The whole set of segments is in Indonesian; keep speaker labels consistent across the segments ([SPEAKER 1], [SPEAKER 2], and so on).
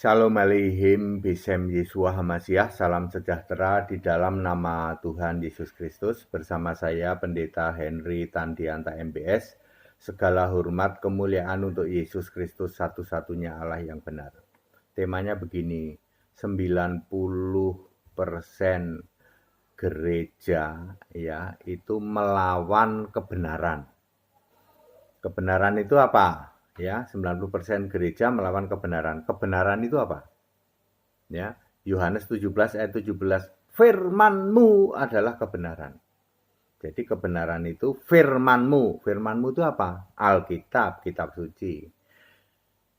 [SPEAKER 1] Shalom Aleichem, Besem Yeshua Hamasiah, salam sejahtera di dalam nama Tuhan Yesus Kristus. Bersama saya Pendeta Henry Tandianta MBS. Segala hormat kemuliaan untuk Yesus Kristus, satu-satunya Allah yang benar. Temanya begini, 90% gereja ya itu melawan kebenaran. Kebenaran itu apa? Ya, 90% gereja melawan kebenaran. Kebenaran itu apa? Ya, Yohanes 17 ayat 17, firman-Mu adalah kebenaran. Jadi kebenaran itu firman-Mu. Firman-Mu itu apa? Alkitab, kitab suci.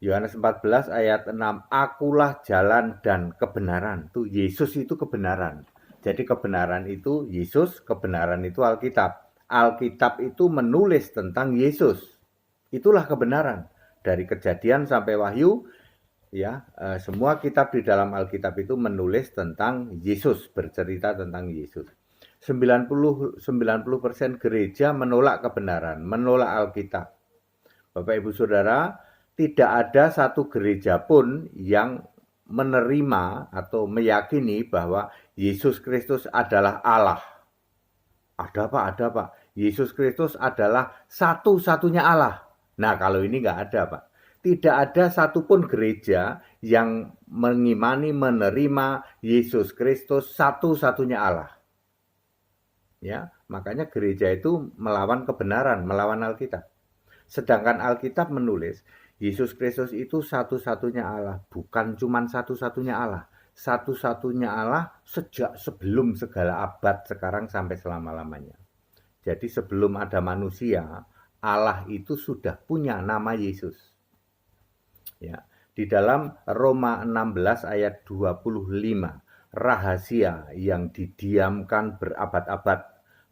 [SPEAKER 1] Yohanes 14 ayat 6, akulah jalan dan kebenaran. Tuh Yesus itu kebenaran. Jadi kebenaran itu Yesus, kebenaran itu Alkitab. Alkitab itu menulis tentang Yesus. Itulah kebenaran. Dari Kejadian sampai Wahyu, ya, semua kitab di dalam Alkitab itu menulis tentang Yesus, bercerita tentang Yesus. 90% gereja menolak kebenaran, menolak Alkitab. Bapak Ibu Saudara, tidak ada satu gereja pun yang menerima atau meyakini bahwa Yesus Kristus adalah Allah. Ada Pak. Yesus Kristus adalah satu-satunya Allah. Nah, kalau ini nggak ada, Pak. Tidak ada satupun gereja yang mengimani, menerima Yesus Kristus satu-satunya Allah. Ya, makanya gereja itu melawan kebenaran, melawan Alkitab. Sedangkan Alkitab menulis, Yesus Kristus itu satu-satunya Allah, bukan cuma satu-satunya Allah. Satu-satunya Allah sejak sebelum segala abad sekarang sampai selama-lamanya. Jadi sebelum ada manusia, Allah itu sudah punya nama Yesus. Ya, di dalam Roma 16 ayat 25, rahasia yang didiamkan berabad-abad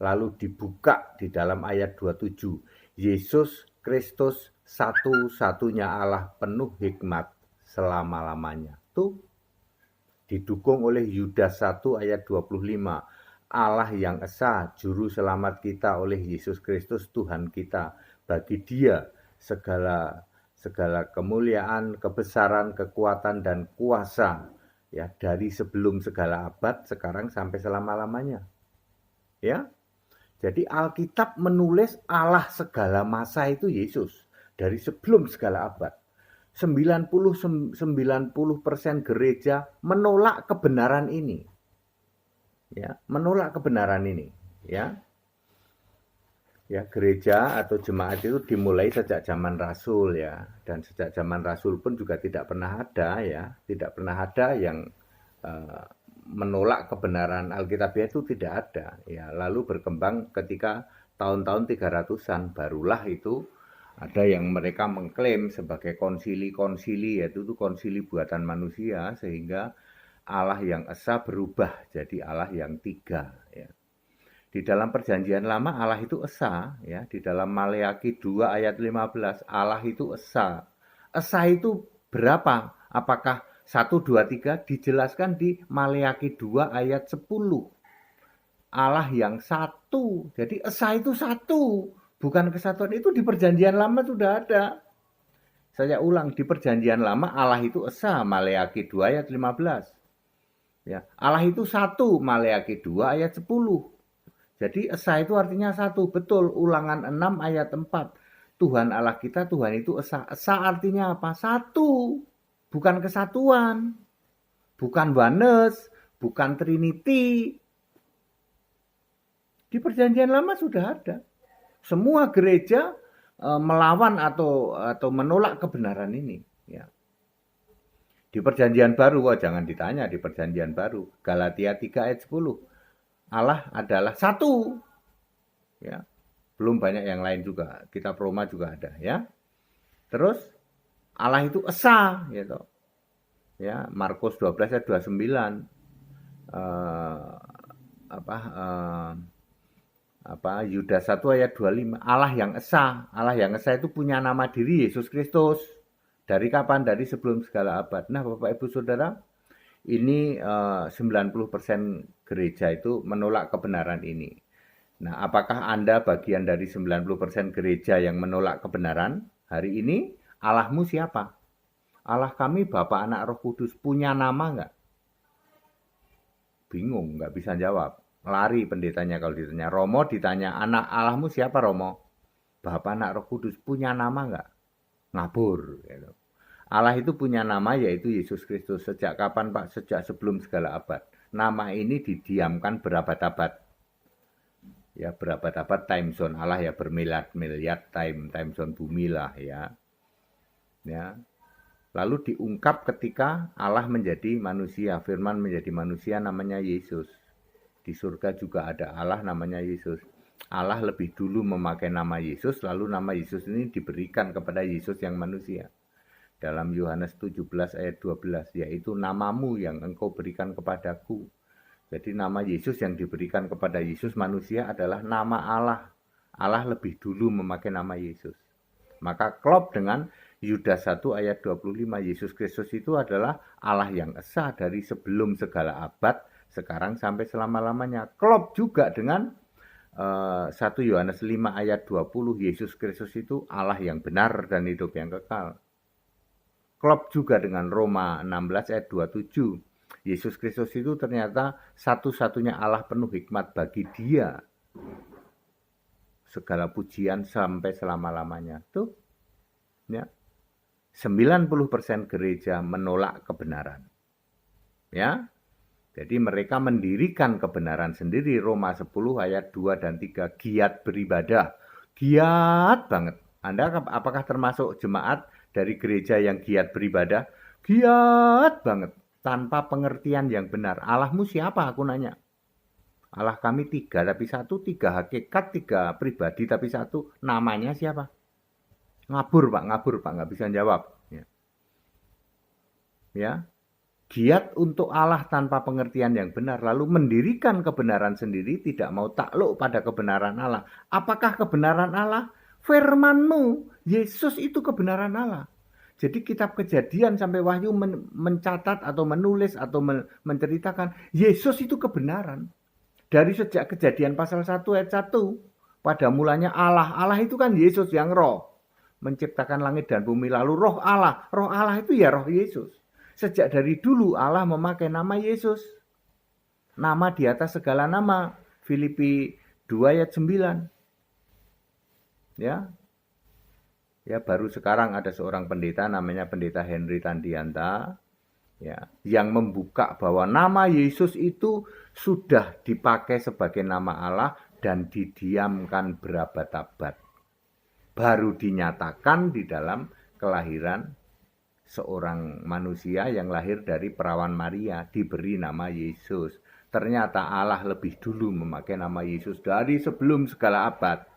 [SPEAKER 1] lalu dibuka di dalam ayat 27. Yesus Kristus satu-satunya Allah penuh hikmat selama-lamanya. Tuh didukung oleh Yudas 1 ayat 25. Allah yang esa, juru selamat kita oleh Yesus Kristus Tuhan kita. Bagi Dia segala kemuliaan, kebesaran, kekuatan dan kuasa ya dari sebelum segala abad sekarang sampai selama-lamanya. Ya. Jadi Alkitab menulis Allah segala masa itu Yesus dari sebelum segala abad. 90% gereja menolak kebenaran ini. Ya, menolak kebenaran ini, ya. Ya, gereja atau jemaat itu dimulai sejak zaman Rasul ya, dan sejak zaman Rasul pun juga tidak pernah ada ya, tidak pernah ada yang menolak kebenaran Alkitabiah itu tidak ada ya. Lalu berkembang ketika tahun-tahun 300-an barulah itu ada yang mereka mengklaim sebagai konsili-konsili, yaitu itu konsili buatan manusia, sehingga Allah yang esa berubah jadi Allah yang tiga ya. Di dalam perjanjian lama Allah itu esa ya, di dalam Maleakhi 2 ayat 15 Allah itu esa. Esa itu berapa? Apakah 1, 2, 3 dijelaskan di Maleakhi 2 ayat 10. Allah yang satu. Jadi esa itu satu, bukan kesatuan. Itu di perjanjian lama sudah ada. Saya ulang, di perjanjian lama Allah itu esa, Maleakhi 2 ayat 15. Ya, Allah itu satu, Maleakhi 2 ayat 10. Jadi esa itu artinya satu, betul. Ulangan 6 ayat 4. Tuhan Allah kita, Tuhan itu esa. Esa artinya apa? Satu, bukan kesatuan, bukan oneness, bukan trinity. Di perjanjian lama sudah ada. Semua gereja melawan atau menolak kebenaran ini. Ya. Di perjanjian baru, jangan ditanya di perjanjian baru. Galatia 3 ayat 10. Allah adalah satu. Ya. Belum banyak yang lain juga. Kitab Roma juga ada ya. Terus Allah itu esa gitu. Ya, Markus 12 ayat 29. Yudas 1 ayat 25. Allah yang esa. Allah yang esa itu punya nama diri Yesus Kristus. Dari kapan? Dari sebelum segala abad. Nah, Bapak Ibu Saudara, ini 90% gereja itu menolak kebenaran ini. Nah, apakah Anda bagian dari 90% gereja yang menolak kebenaran? Hari ini Allahmu siapa? Allah kami Bapa, Anak, Roh Kudus. Punya nama nggak? Bingung, nggak bisa jawab. Lari pendetanya kalau ditanya. Romo ditanya, anak Allahmu siapa Romo? Bapa, Anak, Roh Kudus. Punya nama nggak? Ngabur. Gitu. Allah itu punya nama yaitu Yesus Kristus. Sejak kapan Pak? Sejak sebelum segala abad. Nama ini didiamkan berabad-abad. Ya berabad-abad time zone Allah ya bermiliar-miliar time zone bumi lah ya. Ya. Lalu diungkap ketika Allah menjadi manusia, firman menjadi manusia namanya Yesus. Di surga juga ada Allah namanya Yesus. Allah lebih dulu memakai nama Yesus, lalu nama Yesus ini diberikan kepada Yesus yang manusia. Dalam Yohanes 17 ayat 12, yaitu namamu yang engkau berikan kepadaku. Jadi nama Yesus yang diberikan kepada Yesus manusia adalah nama Allah. Allah lebih dulu memakai nama Yesus. Maka klop dengan Yudas 1 ayat 25, Yesus Kristus itu adalah Allah yang esa dari sebelum segala abad, sekarang sampai selama-lamanya. Klop juga dengan 1 Yohanes 5 ayat 20, Yesus Kristus itu Allah yang benar dan hidup yang kekal. Klop juga dengan Roma 16 ayat 27. Yesus Kristus itu ternyata satu-satunya Allah penuh hikmat bagi dia. Segala pujian sampai selama-lamanya. Tuh, ya. 90% gereja menolak kebenaran. Ya. Jadi mereka mendirikan kebenaran sendiri. Roma 10 ayat 2 dan 3. Giat beribadah. Giat banget. Anda apakah termasuk jemaat dari gereja yang giat beribadah? Giat banget. Tanpa pengertian yang benar. Allahmu siapa? Aku nanya. Allah kami 3 tapi 1, 3 hakikat, 3 pribadi tapi 1. Namanya siapa? Ngabur Pak, nggak bisa jawab. Ya. Giat untuk Allah tanpa pengertian yang benar, lalu mendirikan kebenaran sendiri, tidak mau takluk pada kebenaran Allah. Apakah kebenaran Allah? Firman-Mu, Yesus itu kebenaran Allah. Jadi kitab Kejadian sampai Wahyu mencatat atau menulis atau menceritakan Yesus itu kebenaran. Dari sejak Kejadian pasal 1 ayat 1, pada mulanya Allah. Allah itu kan Yesus yang roh. Menciptakan langit dan bumi, lalu roh Allah. Roh Allah itu ya roh Yesus. Sejak dari dulu Allah memakai nama Yesus. Nama di atas segala nama. Filipi 2 ayat 9. Ya. Ya, baru sekarang ada seorang pendeta namanya pendeta Henry Tandianta, ya, yang membuka bahwa nama Yesus itu sudah dipakai sebagai nama Allah dan didiamkan berabad-abad. Baru dinyatakan di dalam kelahiran seorang manusia yang lahir dari perawan Maria, diberi nama Yesus. Ternyata Allah lebih dulu memakai nama Yesus dari sebelum segala abad.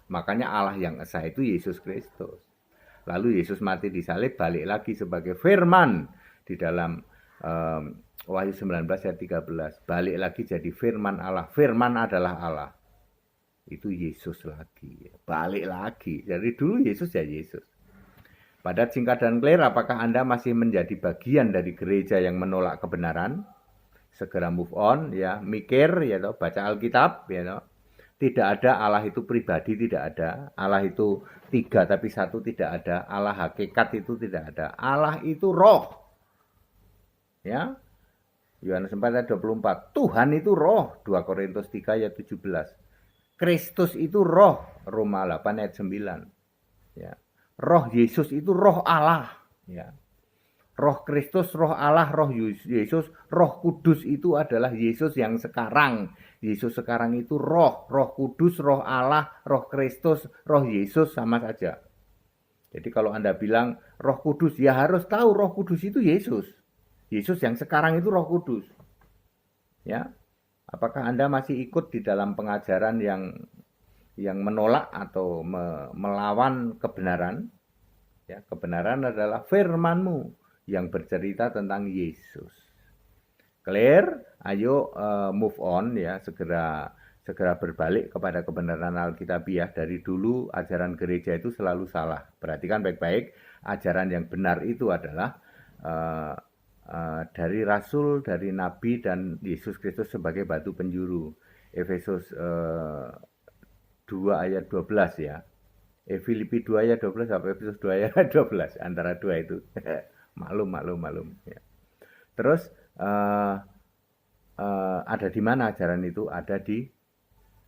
[SPEAKER 1] Makanya Allah yang esa itu Yesus Kristus. Lalu Yesus mati di salib, balik lagi sebagai firman di dalam Wahyu 19 ayat 13. Balik lagi jadi firman Allah. Firman adalah Allah. Itu Yesus lagi. Balik lagi. Dari dulu Yesus ya Yesus. Pada singkat dan clear, apakah Anda masih menjadi bagian dari gereja yang menolak kebenaran? Segera move on, ya, mikir, ya, baca Alkitab, ya. Tidak ada Allah itu pribadi, tidak ada. Allah itu 3 tapi 1 tidak ada. Allah hakikat itu tidak ada. Allah itu roh. Ya. Yohanes 4 ayat 24. Tuhan itu roh. 2 Korintus 3 ayat 17. Kristus itu roh. Roma 8 ayat 9. Ya. Roh Yesus itu roh Allah. Ya. Roh Kristus, roh Allah, roh Yesus, roh kudus itu adalah Yesus yang sekarang. Yesus sekarang itu roh, roh kudus, roh Allah, roh Kristus, roh Yesus sama saja. Jadi kalau Anda bilang roh kudus, ya harus tahu roh kudus itu Yesus. Yesus yang sekarang itu roh kudus. Ya, apakah Anda masih ikut di dalam pengajaran yang menolak atau melawan kebenaran? Ya, kebenaran adalah firman-Mu yang bercerita tentang Yesus. Clear? Ayo move on ya, segera berbalik kepada kebenaran Alkitabiah. Dari dulu ajaran gereja itu selalu salah. Perhatikan baik-baik, ajaran yang benar itu adalah dari Rasul, dari Nabi dan Yesus Kristus sebagai batu penjuru. Efesus 2 ayat 12 ya. Filipi 2 ayat 12 sampai Efesus 2 ayat 12, antara dua itu. Maklum ya. Terus ada di mana ajaran itu? Ada di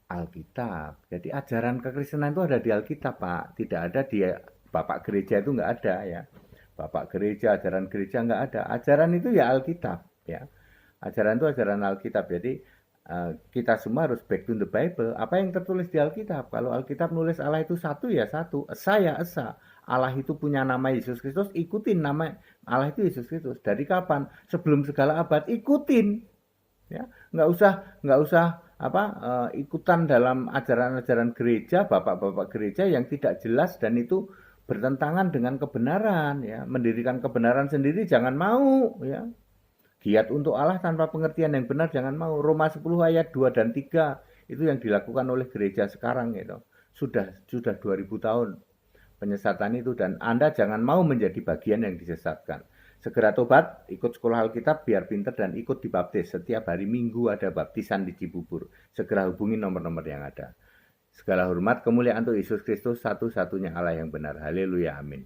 [SPEAKER 1] Alkitab. Jadi ajaran kekristenan itu ada di Alkitab, Pak. Tidak ada di Bapak gereja, itu nggak ada ya. Bapak gereja, ajaran gereja nggak ada. Ajaran itu ya Alkitab ya. Ajaran itu ajaran Alkitab. Jadi kita semua harus back to the Bible. Apa yang tertulis di Alkitab? Kalau Alkitab nulis Allah itu satu ya satu, esa ya esa. Allah itu punya nama Yesus Kristus, ikutin nama Allah itu Yesus Kristus. Dari kapan? Sebelum segala abad, ikutin. Ya, nggak usah ikutan dalam ajaran-ajaran gereja, bapak-bapak gereja yang tidak jelas dan itu bertentangan dengan kebenaran ya. Mendirikan kebenaran sendiri jangan mau ya. Giat untuk Allah tanpa pengertian yang benar jangan mau. Roma 10 ayat 2 dan 3 itu yang dilakukan oleh gereja sekarang gitu. Sudah 2000 tahun penyesatan itu dan Anda jangan mau menjadi bagian yang disesatkan. Segera tobat, ikut sekolah Alkitab biar pinter dan ikut dibaptis. Setiap hari Minggu ada baptisan di Cibubur. Segera hubungi nomor-nomor yang ada. Segala hormat kemuliaan untuk Yesus Kristus, satu-satunya Allah yang benar. Haleluya, amin.